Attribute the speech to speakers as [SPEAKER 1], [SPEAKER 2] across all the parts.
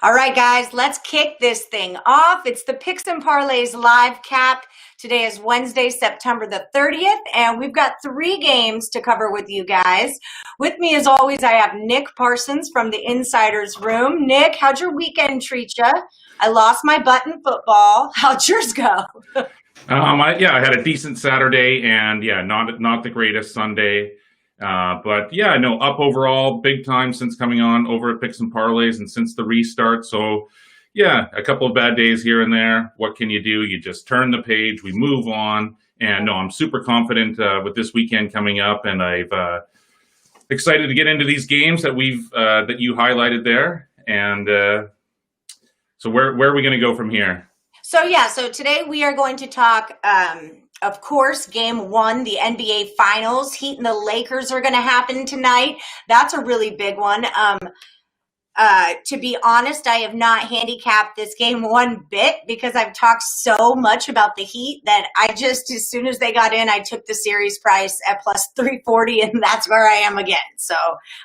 [SPEAKER 1] All right, guys, let's kick this thing off. It's the Picks and Parlays live cap. Today is Wednesday, September the 30th, and we've got 3 games to cover with you guys. With me, as always, I have Nick Parsons from the Insider's Room. Nick, how'd your weekend treat you? I lost my button football. How'd yours go?
[SPEAKER 2] I had a decent Saturday and not the greatest Sunday. But up overall, big time since coming on over at Picks and Parlays and since the restart. So a couple of bad days here and there. What can you do? You just turn the page, we move on. And no, I'm super confident with this weekend coming up, and I've excited to get into these games that that you highlighted there. And so where are we going to go from here?
[SPEAKER 1] So today we are going to talk, of course, game 1, the NBA Finals. Heat and the Lakers are going to happen tonight. That's a really big one. To be honest, I have not handicapped this game one bit because I've talked so much about the Heat that I just, as soon as they got in, I took the series price at plus 340, and that's where I am again. So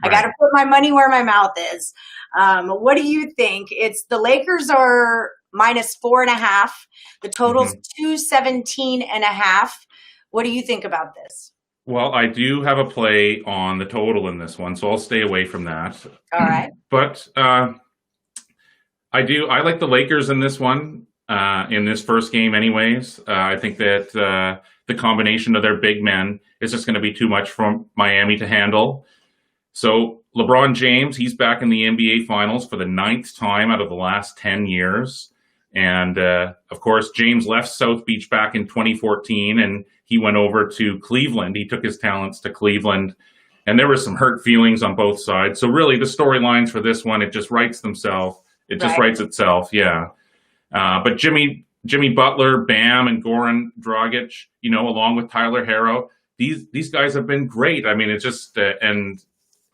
[SPEAKER 1] I got to put my money where my mouth is. What do you think? It's the Lakers are minus 4.5. The total's 217.5. What do you think about this?
[SPEAKER 2] Well, I do have a play on the total in this one, so I'll stay away from that.
[SPEAKER 1] All right.
[SPEAKER 2] But I like the Lakers in this one, in this first game anyways. I think that the combination of their big men is just going to be too much for Miami to handle. So LeBron James, he's back in the NBA Finals for the 9th time out of the last 10 years. And, of course, James left South Beach back in 2014, and he went over to Cleveland. He took his talents to Cleveland, and there were some hurt feelings on both sides. So really, the storylines for this one, it just writes themselves. It just writes itself, yeah. But Jimmy Butler, Bam, and Goran Dragic, along with Tyler Herro, these guys have been great. I mean, it's just and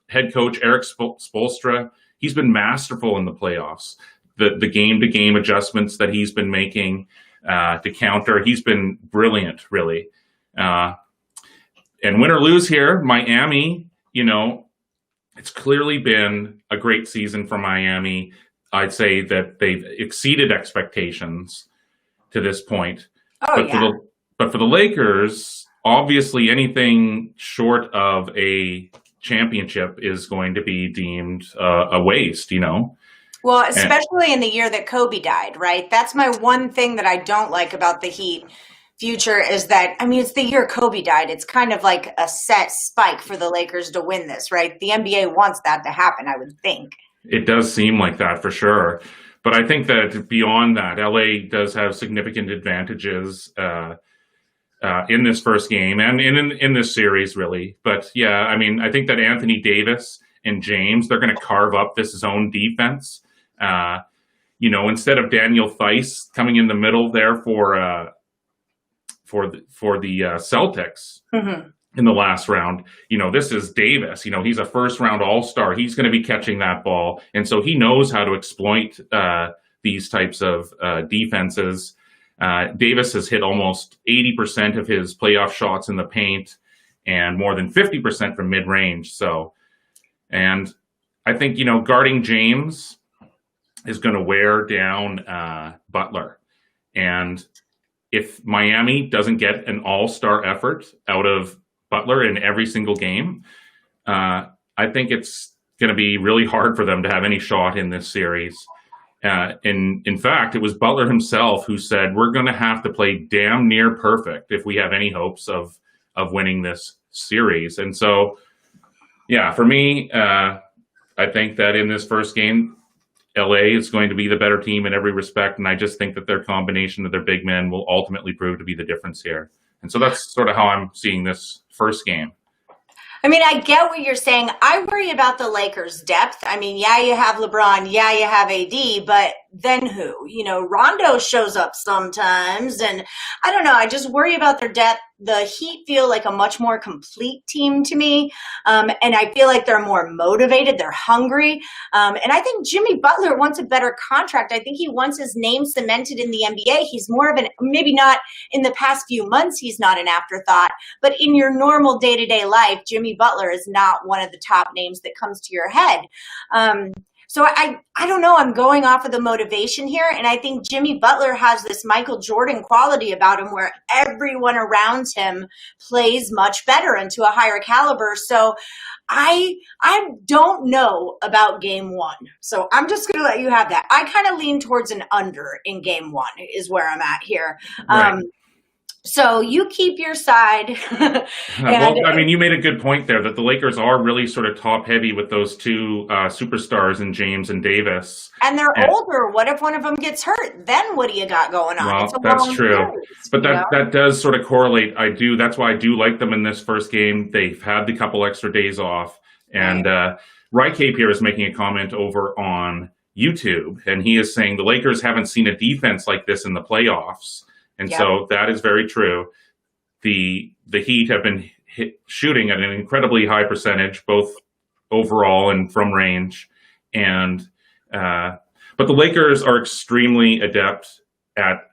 [SPEAKER 2] head coach Eric Spoelstra, he's been masterful in the playoffs. The game-to-game adjustments that he's been making to counter, he's been brilliant, really. And win or lose here, Miami, it's clearly been a great season for Miami. I'd say that they've exceeded expectations to this point. But for the Lakers, obviously anything short of a championship is going to be deemed a waste,
[SPEAKER 1] Well, especially in the year that Kobe died, right? That's my one thing that I don't like about the Heat future is that, it's the year Kobe died. It's kind of like a set spike for the Lakers to win this, right? The NBA wants that to happen, I would think.
[SPEAKER 2] It does seem like that for sure. But I think that beyond that, LA does have significant advantages in this first game and in this series, really. But I think that Anthony Davis and James, they're going to carve up this zone defense. Instead of Daniel Theis coming in the middle there for the Celtics in the last round, this is Davis. He's a first-round All-Star. He's going to be catching that ball, and so he knows how to exploit these types of defenses. Davis has hit almost 80% of his playoff shots in the paint and more than 50% from mid-range. And I think, guarding James is going to wear down Butler. And if Miami doesn't get an all-star effort out of Butler in every single game, I think it's going to be really hard for them to have any shot in this series. In fact, it was Butler himself who said, we're going to have to play damn near perfect if we have any hopes of winning this series. And so, for me, I think that in this first game, LA is going to be the better team in every respect, and I just think that their combination of their big men will ultimately prove to be the difference here. And so that's sort of how I'm seeing this first game.
[SPEAKER 1] I get what you're saying. I worry about the Lakers' depth. You have LeBron, you have AD, but then who? Rondo shows up sometimes, and I don't know. I just worry about their depth. The Heat feel like a much more complete team to me, and I feel like they're more motivated. They're hungry, and I think Jimmy Butler wants a better contract. I think he wants his name cemented in the NBA. He's more of maybe not in the past few months, he's not an afterthought, but in your normal day-to-day life, Jimmy Butler is not one of the top names that comes to your head. So I don't know. I'm going off of the motivation here. And I think Jimmy Butler has this Michael Jordan quality about him where everyone around him plays much better and to a higher caliber. So I don't know about game one. So I'm just going to let you have that. I kind of lean towards an under in game one is where I'm at here.
[SPEAKER 2] Right.
[SPEAKER 1] So you keep your side.
[SPEAKER 2] Well, I mean, you made a good point there that the Lakers are really sort of top heavy with those two superstars in James and Davis.
[SPEAKER 1] And they're older. What if one of them gets hurt? Then what do you got going on?
[SPEAKER 2] Well, that's true. But that does sort of correlate. That's why I do like them in this first game. They've had the couple extra days off. And Rycape here is making a comment over on YouTube. And he is saying the Lakers haven't seen a defense like this in the playoffs. And so that is very true. The Heat have been shooting at an incredibly high percentage, both overall and from range. And but the Lakers are extremely adept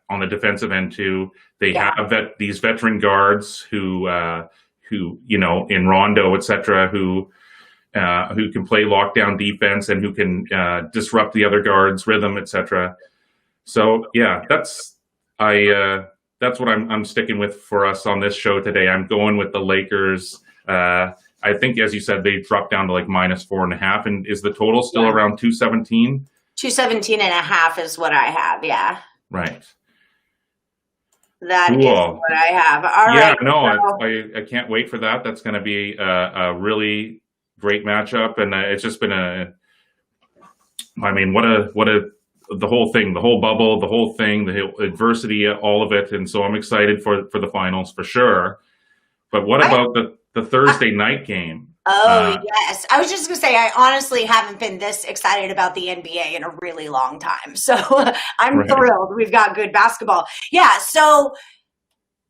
[SPEAKER 2] on the defensive end too. They have these veteran guards who in Rondo, etc., who can play lockdown defense and who can disrupt the other guards' rhythm, etc. So that's what I'm sticking with for us on this show today. I'm going with the Lakers. I think, as you said, they dropped down to like -4.5. And is the total still around 217?
[SPEAKER 1] 217.5 is what I have. Yeah.
[SPEAKER 2] Right.
[SPEAKER 1] That is what I have. All right.
[SPEAKER 2] I can't wait for that. That's going to be a really great matchup. And it's just been the whole thing, the whole bubble, the whole thing, the adversity, all of it. And so I'm excited for the finals for sure. But what about the Thursday night game?
[SPEAKER 1] Oh, yes. I was just going to say, I honestly haven't been this excited about the NBA in a really long time. So I'm thrilled. We've got good basketball. Yeah. So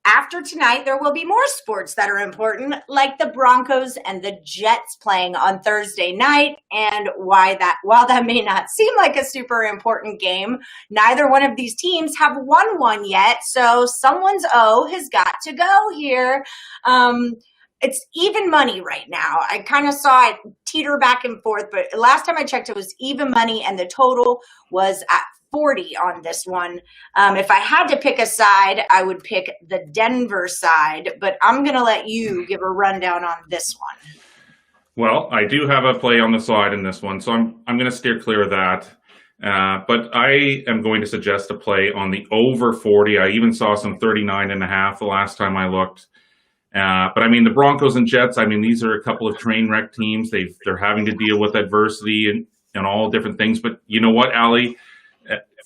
[SPEAKER 1] after tonight, there will be more sports that are important, like the Broncos and the Jets playing on Thursday night. And while that may not seem like a super important game, neither one of these teams have won one yet. So someone's O has got to go here. It's even money right now. I kind of saw it teeter back and forth, but last time I checked, it was even money, and the total was at 40 on this one. If I had to pick a side, I would pick the Denver side, but I'm going to let you give a rundown on this one.
[SPEAKER 2] Well, I do have a play on the side in this one, so I'm going to steer clear of that. But I am going to suggest a play on the over 40. I even saw some 39.5 the last time I looked. But I mean, the Broncos and Jets, I mean, these are a couple of train wreck teams. They're having to deal with adversity and all different things. But you know what, Allie?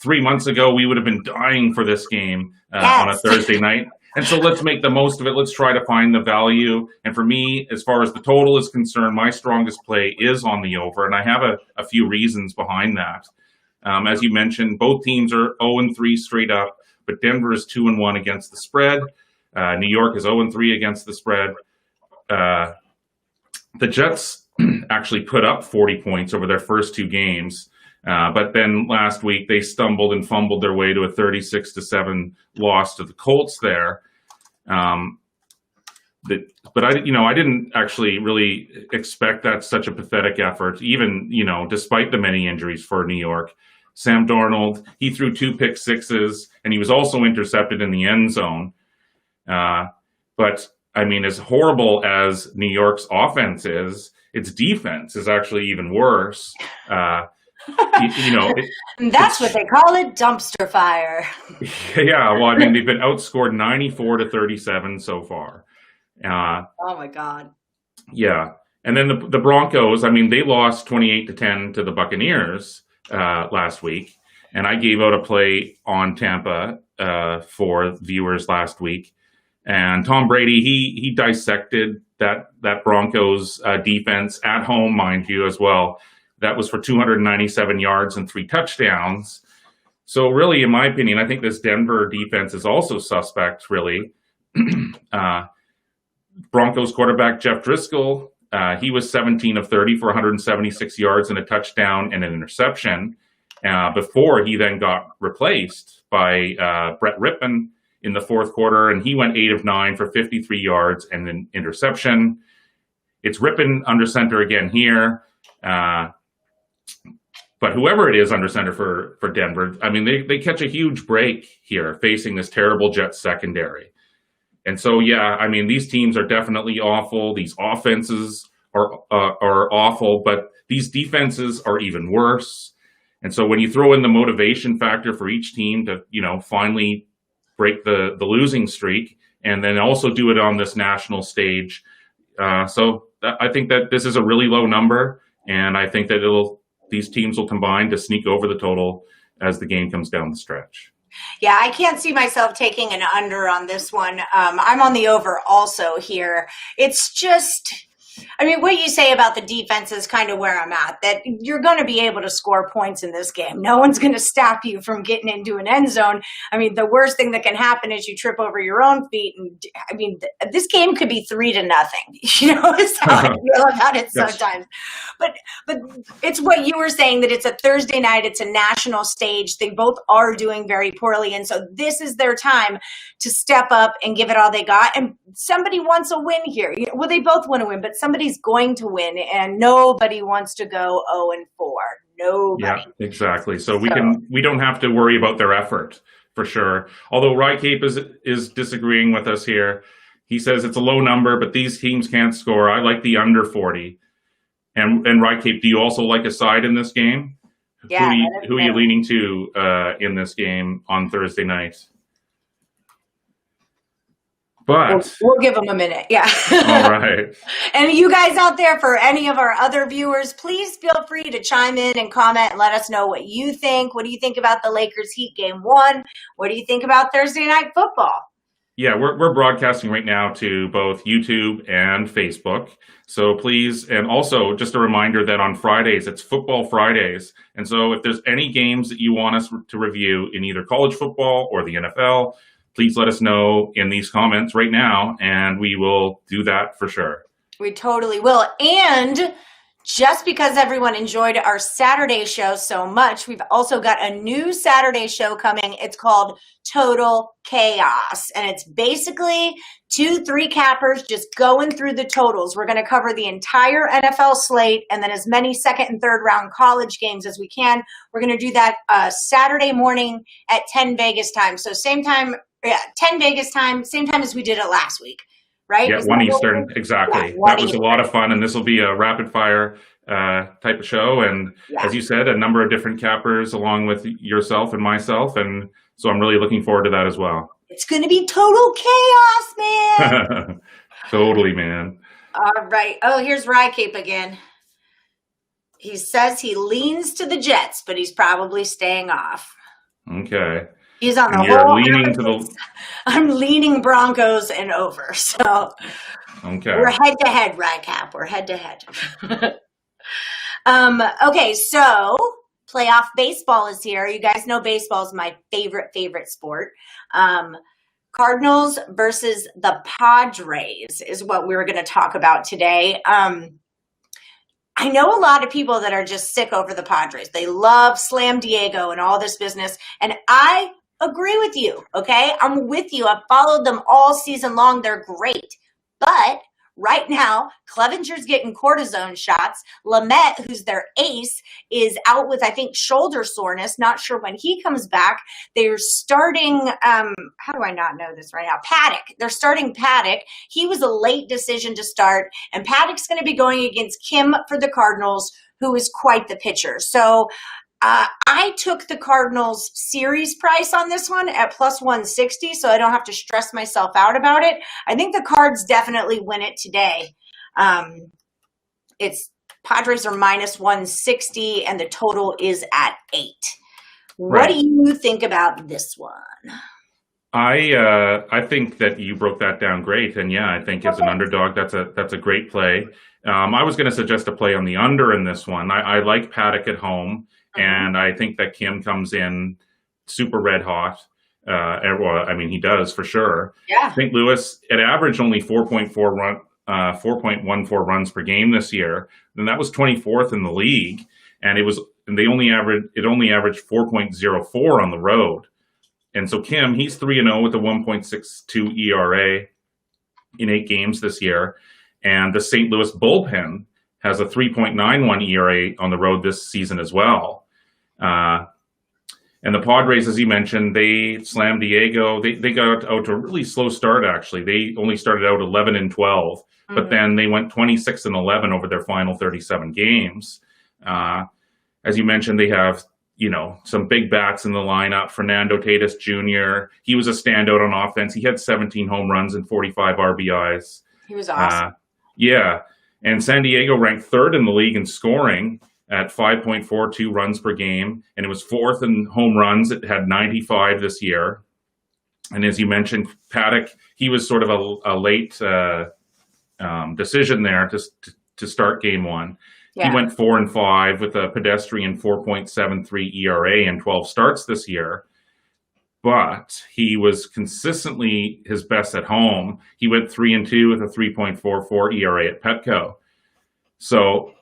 [SPEAKER 2] 3 months ago, we would have been dying for this game on a Thursday night. And so let's make the most of it. Let's try to find the value. And for me, as far as the total is concerned, my strongest play is on the over. And I have a few reasons behind that. As you mentioned, both teams are 0-3 straight up, but Denver is 2-1 against the spread. New York is 0-3 against the spread. The Jets actually put up 40 points over their first two games. But then last week they stumbled and fumbled their way to a 36-7 loss to the Colts there. But I didn't actually really expect that such a pathetic effort, even, despite the many injuries for New York. Sam Darnold, he threw 2 pick sixes, and he was also intercepted in the end zone. But I mean, as horrible as New York's offense is, its defense is actually even worse.
[SPEAKER 1] That's what they call it, dumpster fire.
[SPEAKER 2] Yeah, well, I mean, they've been outscored 94-37 so far.
[SPEAKER 1] Oh my God.
[SPEAKER 2] Yeah, and then the Broncos, I mean, they lost 28-10 to the Buccaneers last week, and I gave out a play on Tampa for viewers last week. And Tom Brady, he dissected that Broncos defense at home, mind you, as well. That was for 297 yards and 3 touchdowns. So really, in my opinion, I think this Denver defense is also suspect, really. Broncos quarterback Jeff Driscoll, he was 17 of 30 for 176 yards and a touchdown and an interception before he then got replaced by Brett Rippon in the fourth quarter, and he went 8 of 9 for 53 yards and an interception. It's Rippon under center again here. But whoever it is under center for Denver, I mean, they catch a huge break here facing this terrible Jets secondary. And so, yeah, I mean, these teams are definitely awful. These offenses are awful, but these defenses are even worse. And so when you throw in the motivation factor for each team to, finally break the losing streak and then also do it on this national stage. I think that this is a really low number, and I think that these teams will combine to sneak over the total as the game comes down the stretch.
[SPEAKER 1] Yeah, I can't see myself taking an under on this one. I'm on the over also here. It's just, I mean, what you say about the defense is kind of where I'm at, that you're going to be able to score points in this game. No one's going to stop you from getting into an end zone. I mean, the worst thing that can happen is you trip over your own feet. And I mean, this game could be 3-0. Is how I feel about it sometimes. But it's what you were saying, that it's a Thursday night. It's a national stage. They both are doing very poorly. And so this is their time to step up and give it all they got. And somebody wants a win here. Well, they both want to win, but somebody's going to win, and nobody wants to go 0-4. Nobody.
[SPEAKER 2] Yeah, exactly. So we don't have to worry about their effort for sure. Although Rycape is disagreeing with us here. He says it's a low number, but these teams can't score. I like the under 40. And Rycape, do you also like a side in this game?
[SPEAKER 1] Yeah.
[SPEAKER 2] Who are you leaning to in this game on Thursday night? But
[SPEAKER 1] we'll give them a minute. Yeah.
[SPEAKER 2] All right.
[SPEAKER 1] And you guys out there, for any of our other viewers, please feel free to chime in and comment and let us know what you think. What do you think about the Lakers Heat game 1? What do you think about Thursday night football?
[SPEAKER 2] Yeah, we're broadcasting right now to both YouTube and Facebook. So please, and also just a reminder that on Fridays, it's Football Fridays. And so if there's any games that you want us to review in either college football or the NFL, please let us know in these comments right now, and we will do that for sure.
[SPEAKER 1] We totally will. And just because everyone enjoyed our Saturday show so much, we've also got a new Saturday show coming. It's called Total Chaos. And it's basically 2-3 cappers just going through the totals. We're going to cover the entire NFL slate and then as many second and third round college games as we can. We're going to do that Saturday morning at 10 Vegas time. So same time, 10 Vegas time, same time as we did it last week. Right?
[SPEAKER 2] Yeah, 1 Eastern, exactly.
[SPEAKER 1] Yeah,
[SPEAKER 2] that was a lot of fun, and this will be a rapid fire type of show. And as you said, a number of different cappers along with yourself and myself, and so I'm really looking forward to that as well.
[SPEAKER 1] It's going to be total chaos, man.
[SPEAKER 2] Totally, man.
[SPEAKER 1] All right. Oh, here's Rycape again. He says he leans to the Jets, but he's probably staying off.
[SPEAKER 2] Okay.
[SPEAKER 1] He's on the whole. Leaning to the. I'm leaning Broncos and over. So
[SPEAKER 2] okay,
[SPEAKER 1] we're head to head, Rycap. We're head to head. Okay, so playoff baseball is here. You guys know baseball is my favorite sport. Cardinals versus the Padres is what we're going to talk about today. I know a lot of people that are just sick over the Padres. They love Slam Diego and all this business, and I agree with you, okay? I'm with you. I've followed them all season long. They're great. But right now, Clevenger's getting cortisone shots. Lamet, who's their ace, is out with, I think, shoulder soreness. Not sure when he comes back. They're starting, how do I not know this right now? Paddock. They're starting Paddock. He was a late decision to start, and Paddock's going to be going against Kim for the Cardinals, who is quite the pitcher. So I took the Cardinals series price on this one at plus 160, so I don't have to stress myself out about it. I think the Cards definitely win it today. It's Padres are minus 160, and the total is at 8. What do you think about this one?
[SPEAKER 2] I think that you broke that down great, and yeah, I think as an underdog, that's a great play. I was going to suggest a play on the under in this one. I like Paddock at home. And I think that Kim comes in super red hot. Well, I mean, he does for sure.
[SPEAKER 1] Yeah.
[SPEAKER 2] St. Louis, it averaged only 4.14 runs per game this year. And that was 24th in the league. And it only averaged 4.04 on the road. And so Kim, he's 3-0 with a 1.62 ERA in 8 games this year. And the St. Louis bullpen has a 3.91 ERA on the road this season as well. And the Padres, as you mentioned, they slammed Diego. They got out to a really slow start, actually. They only started out 11-12, but then they went 26-11 over their final 37 games. As you mentioned, they have, some big bats in the lineup. Fernando Tatis Jr., he was a standout on offense. He had 17 home runs and 45 RBIs.
[SPEAKER 1] He was awesome.
[SPEAKER 2] Yeah. And San Diego ranked third in the league in scoring at 5.42 runs per game, and it was fourth in home runs. It had 95 this year. And as you mentioned, Paddock, he was sort of a late decision there to start game one. Yeah. He went 4-5 with a pedestrian 4.73 ERA in 12 starts this year. But he was consistently his best at home. He went 3-2 with a 3.44 ERA at Petco. So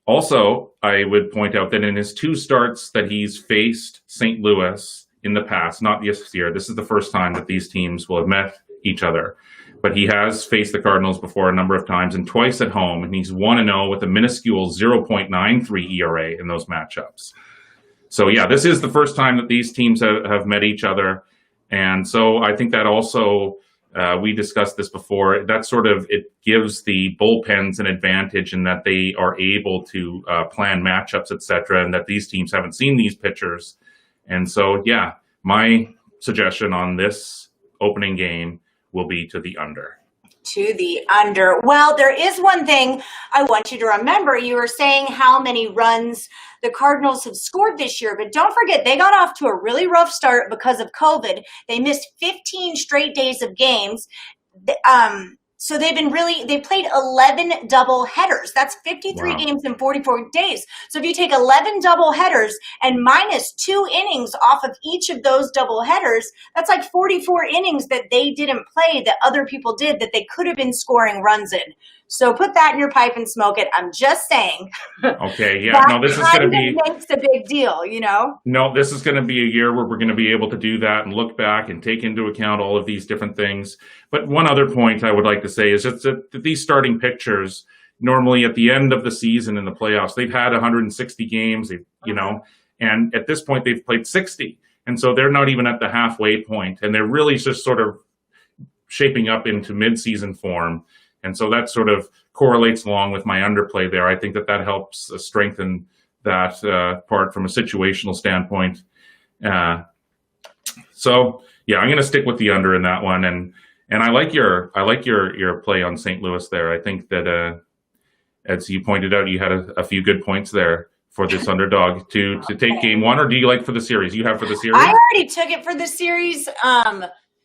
[SPEAKER 2] also, I would point out that in his 2 starts that he's faced St. Louis in the past, not this year, this is the first time that these teams will have met each other. But he has faced the Cardinals before a number of times, and twice at home, and he's 1-0 with a minuscule 0.93 ERA in those matchups. So, yeah, this is the first time that these teams have met each other. And so I think that also, we discussed this before, that sort of, it gives the bullpens an advantage in that they are able to plan matchups, et cetera, and that these teams haven't seen these pitchers. And so, yeah, my suggestion on this opening game will be to the under.
[SPEAKER 1] To the under. Well, there is one thing I want you to remember. You were saying how many runs the Cardinals have scored this year, but don't forget, they got off to a really rough start because of COVID. They missed 15 straight days of games. So they played 11 double headers. That's 53 games in 44 days. So if you take 11 double headers and minus 2 innings off of each of those double headers, that's like 44 innings that they didn't play that other people did that they could have been scoring runs in. So put that in your pipe and smoke it. I'm just saying.
[SPEAKER 2] Okay, yeah. No, this is going to be
[SPEAKER 1] makes a big deal,
[SPEAKER 2] No, this is going to be a year where we're going to be able to do that and look back and take into account all of these different things. But one other point I would like to say is just that these starting pitchers, normally at the end of the season in the playoffs, they've had 160 games, and at this point they've played 60. And so they're not even at the halfway point, and they're really just sort of shaping up into mid-season form. And so that sort of correlates along with my underplay there. I think that helps strengthen that part from a situational standpoint. So yeah, I'm going to stick with the under in that one. And I like your play on St. Louis there. I think that as you pointed out, you had a few good points there for this underdog to take game one. Or do you like for the series? You have for the series?
[SPEAKER 1] I already took it for the series.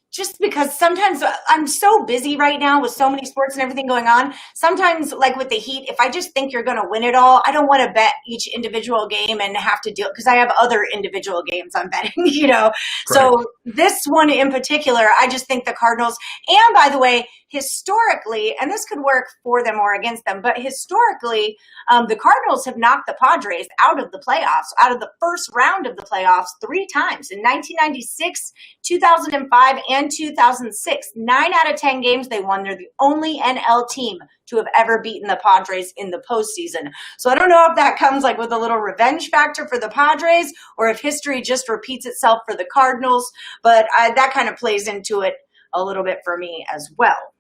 [SPEAKER 1] Just because sometimes I'm so busy right now with so many sports and everything going on. Sometimes, like with the Heat, if I just think you're going to win it all, I don't want to bet each individual game and have to deal because I have other individual games I'm betting, Right. So this one in particular, I just think the Cardinals, and by the way, historically, and this could work for them or against them, but historically, the Cardinals have knocked the Padres out of the playoffs, out of the first round of the playoffs 3 times in 1996, 2005, and 2006. 9 out of 10 games they won. They're the only NL team to have ever beaten the Padres in the postseason. So I don't know if that comes like with a little revenge factor for the Padres or if history just repeats itself for the Cardinals, but that kind of plays into it a little bit for me as well.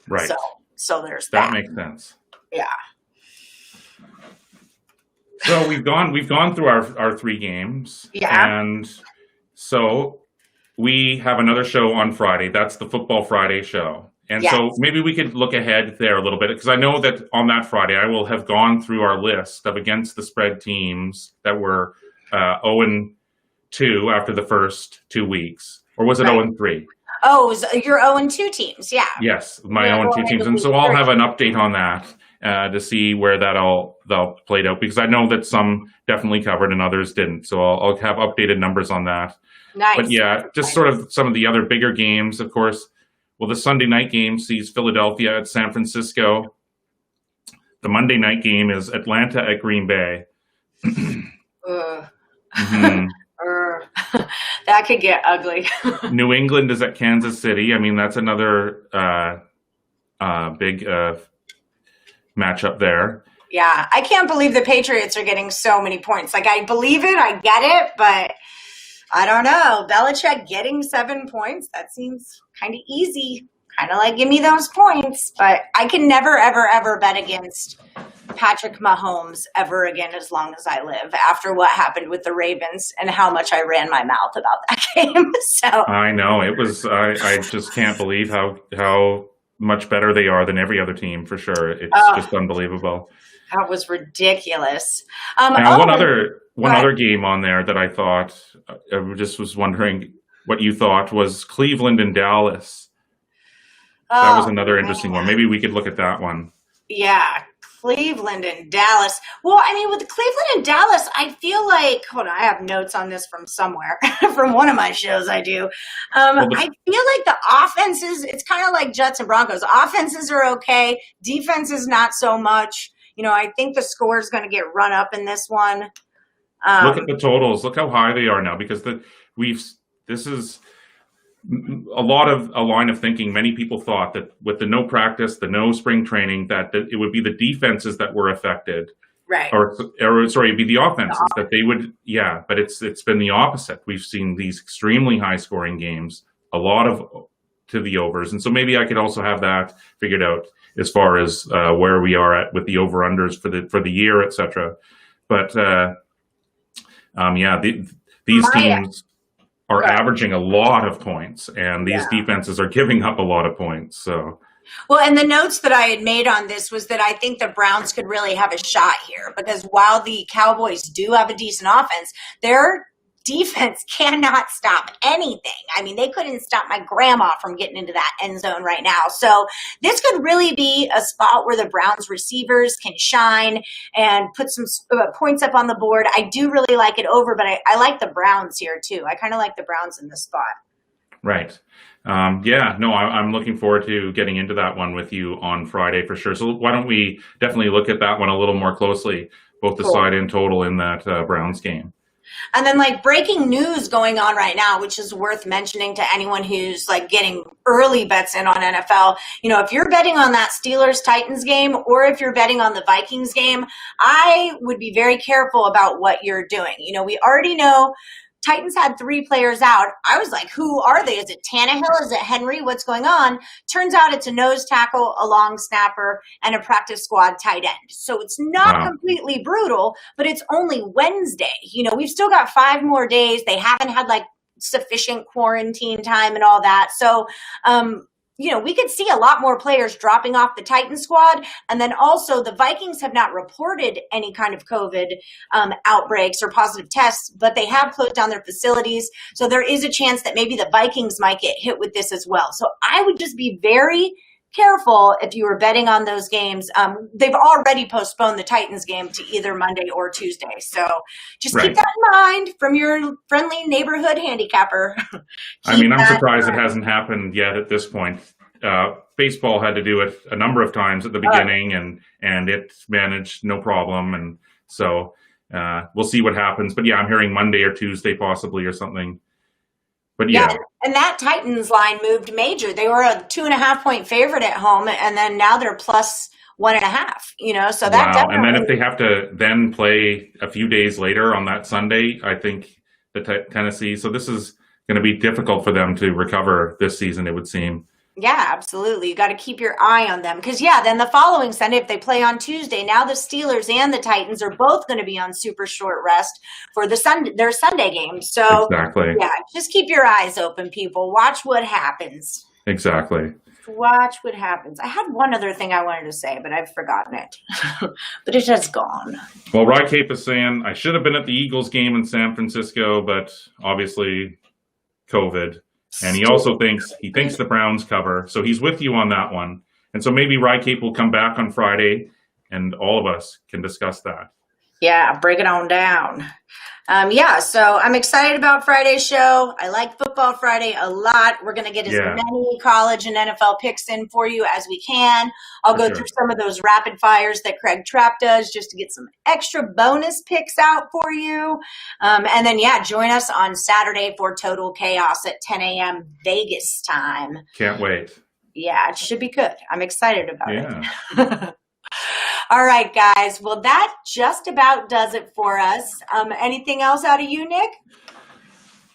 [SPEAKER 2] Right.
[SPEAKER 1] So there's that.
[SPEAKER 2] That makes sense.
[SPEAKER 1] Yeah.
[SPEAKER 2] So we've gone through our 3 games.
[SPEAKER 1] Yeah.
[SPEAKER 2] And so we have another show on Friday. That's the Football Friday show. And so maybe we could look ahead there a little bit, because I know that on that Friday I will have gone through our list of against the spread teams that were 0-2 after the first 2 weeks. Or was it 0-3?
[SPEAKER 1] Oh, your 0-2 teams, yeah.
[SPEAKER 2] Yes, my 0-2 teams. And so I'll have an update on that to see where that'll played out, because I know that some definitely covered and others didn't. So I'll have updated numbers on that.
[SPEAKER 1] Nice.
[SPEAKER 2] But yeah, just sort of some of the other bigger games, of course. Well, the Sunday night game sees Philadelphia at San Francisco. The Monday night game is Atlanta at Green Bay.
[SPEAKER 1] That could get ugly.
[SPEAKER 2] New England is at Kansas City. I mean, that's another big matchup there.
[SPEAKER 1] Yeah, I can't believe the Patriots are getting so many points. Like, I believe it, I get it, but I don't know. Belichick getting 7 points, that seems kind of easy. Kind of like, give me those points. But I can never, ever, ever bet against Patrick Mahomes ever again as long as I live after what happened with the Ravens and how much I ran my mouth about that game. So
[SPEAKER 2] I know it was. I just can't believe how much better they are than every other team for sure. It's just unbelievable.
[SPEAKER 1] that was ridiculous.
[SPEAKER 2] Now, one other game on there that I thought I just was wondering what you thought was Cleveland and Dallas. That was another interesting one. Maybe we could look at that one.
[SPEAKER 1] Yeah, Cleveland and Dallas. Well, I mean, with Cleveland and Dallas, I feel like, hold on, I have notes on this from somewhere, from one of my shows I do. I feel like the offenses, it's kind of like Jets and Broncos. Offenses are okay. Defense is not so much. I think the score is going to get run up in this one.
[SPEAKER 2] Look at the totals. Look how high they are now because this is a line of thinking. Many people thought that with the no practice, the no spring training, that it would be the defenses that were affected,
[SPEAKER 1] right?
[SPEAKER 2] Or sorry, it'd be the offenses that they would. Yeah, but it's been the opposite. We've seen these extremely high scoring games, a lot of to the overs, and so maybe I could also have that figured out as far as where we are at with the over unders for the year, etc. But these teams are averaging a lot of points, and these defenses are giving up a lot of points. So,
[SPEAKER 1] well, and the notes that I had made on this was that I think the Browns could really have a shot here because while the Cowboys do have a decent offense, their defense cannot stop anything. I mean, they couldn't stop my grandma from getting into that end zone right now. So this could really be a spot where the Browns receivers can shine and put some points up on the board. I do really like it over, but I like the Browns here too. I kind of like the Browns in this spot.
[SPEAKER 2] Right. I'm looking forward to getting into that one with you on Friday for sure. So why don't we definitely look at that one a little more closely, both the side and total in that Browns game.
[SPEAKER 1] And then breaking news going on right now, which is worth mentioning to anyone who's getting early bets in on NFL. If you're betting on that Steelers-Titans game or if you're betting on the Vikings game, I would be very careful about what you're doing. We already know Titans had 3 players out. I was like, who are they? Is it Tannehill? Is it Henry? What's going on? Turns out it's a nose tackle, a long snapper, and a practice squad tight end. So it's not completely brutal, but it's only Wednesday. We've still got 5 more days. They haven't had sufficient quarantine time and all that. So, we could see a lot more players dropping off the Titan squad. And then also the Vikings have not reported any kind of COVID outbreaks or positive tests, but they have closed down their facilities. So there is a chance that maybe the Vikings might get hit with this as well. So I would just be very careful if you were betting on those games. They've already postponed the Titans game to either Monday or Tuesday. So just keep that in mind from your friendly neighborhood handicapper.
[SPEAKER 2] I'm surprised it hasn't happened yet at this point. Baseball had to do it a number of times at the beginning and it managed no problem. And so we'll see what happens. But I'm hearing Monday or Tuesday possibly or something. But
[SPEAKER 1] and that Titans line moved major. They were a 2.5-point favorite at home, and then now they're plus 1.5. So that definitely.
[SPEAKER 2] And then if they have to then play a few days later on that Sunday, I think the Tennessee. So this is going to be difficult for them to recover this season. It would seem.
[SPEAKER 1] Yeah, absolutely. You got to keep your eye on them because, then the following Sunday, if they play on Tuesday, now the Steelers and the Titans are both going to be on super short rest for their Sunday game. So,
[SPEAKER 2] exactly.
[SPEAKER 1] Just keep your eyes open, people. Watch what happens.
[SPEAKER 2] Exactly.
[SPEAKER 1] Watch what happens. I had one other thing I wanted to say, but I've forgotten it. But it has gone.
[SPEAKER 2] Well, Rye Cape is saying, I should have been at the Eagles game in San Francisco, but obviously COVID. And he also thinks the Browns cover. So he's with you on that one. And so maybe Rye Cape will come back on Friday and all of us can discuss that.
[SPEAKER 1] Yeah, break it on down. So I'm excited about Friday's show. I like Football Friday a lot. We're going to get as many college and NFL picks in for you as we can. I'll go through some of those rapid fires that Craig Trapp does just to get some extra bonus picks out for you. And then, join us on Saturday for Total Chaos at 10 a.m. Vegas time.
[SPEAKER 2] Can't wait.
[SPEAKER 1] Yeah, it should be good. I'm excited about it. All right, guys. Well, that just about does it for us. Anything else out of you, Nick?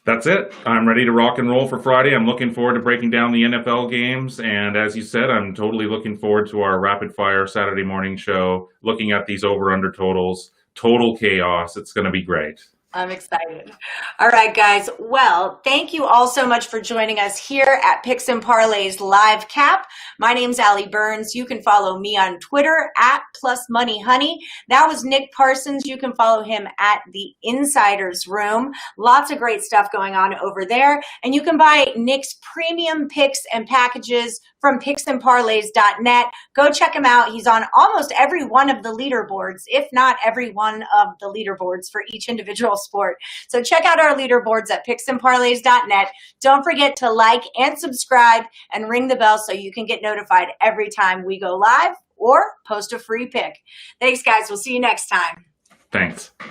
[SPEAKER 2] That's it. I'm ready to rock and roll for Friday. I'm looking forward to breaking down the NFL games. And as you said, I'm totally looking forward to our rapid fire Saturday morning show, looking at these over-under totals. Total chaos. It's going to be great.
[SPEAKER 1] I'm excited. All right, guys. Well, thank you all so much for joining us here at Picks and Parlays Live Cap. My name's Allie Burns. You can follow me on Twitter at +moneyhoney. That was Nick Parsons. You can follow him at the Insiders Room. Lots of great stuff going on over there. And you can buy Nick's premium picks and packages from picksandparlays.net. Go check him out. He's on almost every one of the leaderboards, if not every one of the leaderboards for each individual sport. So check out our leaderboards at picksandparlays.net. Don't forget to like and subscribe and ring the bell so you can get notified every time we go live or post a free pick. Thanks, guys. We'll see you next time.
[SPEAKER 2] Thanks.